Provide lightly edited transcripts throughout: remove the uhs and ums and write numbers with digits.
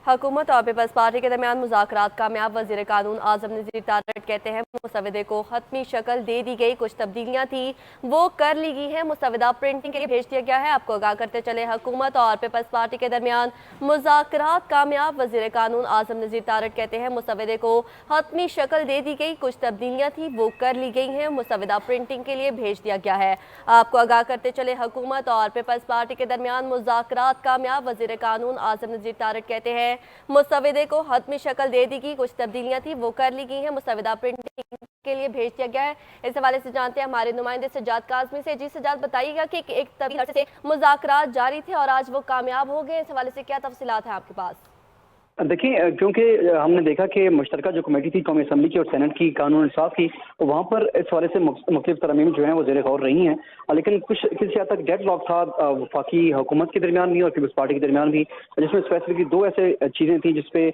हुकूमत और peoples party के दरमियान मुज़ाकरात कामयाब। वज़ीर कानून आज़म नज़ीर तारड़ कहते हैं मुसवदे को हतमी शक्ल दे दी गई, कुछ तब्दीलियाँ थी वो कर ली गई हैं, मुसवदा प्रिंटिंग के लिए भेज दिया गया है। आपको आगाह करते चले, हुकूमत और पीपल्स पार्टी के दरमियान मुज़ाकरात कामयाब। वज़ीर कानून आज़म नज़ीर तारड़ कहते हैं मुसवदे को हतमी शक्ल दे दी गई, कुछ तब्दीलियाँ थी वो कर ली गई हैं, मुसवदा प्रिंटिंग के लिए भेज दिया गया है। आपको आगाह करते चले, हुकूमत और पीपल्स पार्टी के दरमियान मुज़ाकरात कामयाब। वज़ीर कानून आज़म नज़ीर तारड़ कहते हैं मुसवदे को हतमी शक्ल दे दी गई, कुछ तब्दीलियां थी वो कर ली गई हैं, मुसवदा प्रिंटिंग के लिए भेज दिया गया है। इस हवाले से जानते हैं हमारे नुमाइंदे सज्जाद काज़मी से। जी सज्जाद, बताइएगा कि एक तवील अरसे से मुज़ाकरात जारी थे और आज वो कामयाब हो गए, इस हवाले से क्या तफसीलात हैं आपके पास? देखिए, क्योंकि हमने देखा कि मुश्तरका जो कमेटी थी कौमी असम्बली की और सेनेट की कानून इंसाफ की, वहाँ पर इस हवाले से मुख्तलिफ तरमीम जो है वो ज़ेर गौर रही हैं, लेकिन कुछ किसी हद तक डेड लॉक था वफाकी हुकूमत के दरमियान भी और पीपल्स पार्टी के दरमियान भी, जिसमें स्पेसिफिकली दो ऐसे चीज़ें थी जिसपे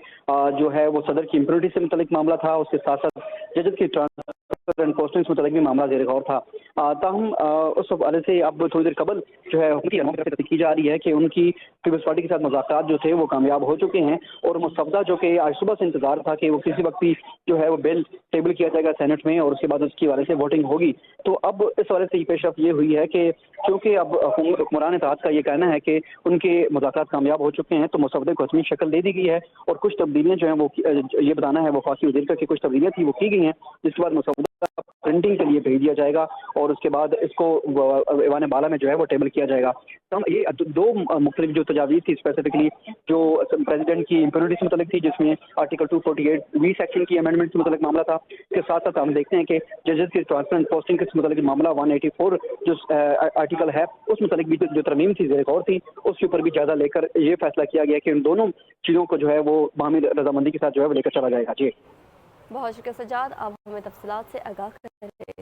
जो है वो सदर की इम्प्यूनिटी से मुतल्लिक मामला था, उसके साथ साथ जजेस की एंड पोस्टिंग से मुतल्लिक भी मामला ज़ेर गौर था। ताहम उस हवाले से अब थोड़ी देर कबल जो है हुकूमत की जा रही है कि उनकी पीपल्स पार्टी के साथ मुज़ाकरात जो थे वो कामयाब हो चुके हैं और मुसवदा जो कि आज सुबह से इंतजार था कि वो किसी वक्त भी जो है वो बिल टेबल किया जाएगा सेनेट में और उसके बाद उसकी हवाले से वोटिंग होगी। तो अब इस हवाले से पेशरफ ये हुई है कि क्योंकि अब हुक्मरान इत्तेहाद का ये कहना है कि उनके मुज़ाकरात कामयाब हो चुके हैं, तो मुसवदे को हतमी शक्ल दे दी गई है और कुछ तब्दीलियाँ जो हैं वो ये बताना है वफाकी वज़ीर का कि कुछ तब्दीलियाँ थी वो की गई हैं, जिसके बाद मुसवदा प्रिंटिंग के लिए भेज दिया जाएगा और उसके बाद इसको ऐवान बाला में जो है वो टेबल किया जाएगा। तो ये दो मुख्तलिफ जो तजावीज़ थी, स्पेसिफिकली जो प्रेसिडेंट की इम्प्यूनिटी से मुतल्लिक थी, जिसमें आर्टिकल 248 सेक्शन की अमेंडमेंट से मुतल्लिक मामला था। इसके साथ साथ हम देखते हैं कि जजेस की ट्रांसफर एंड पोस्टिंग के मुतल्लिक मामला 184 जो आर्टिकल है उस मुतल्लिक भी जो तरमीम थी ज़ेर गौर थी, उसके ऊपर भी जायजा लेकर ये फैसला किया गया कि इन दोनों चीज़ों को जो है वो बाहमी रजामंदी के साथ जो है वो लेकर चला जाएगा। जी बहुत शुक्रिया सज्जाद, आप हमें तफसीलात से आगाह कर रहे हैं।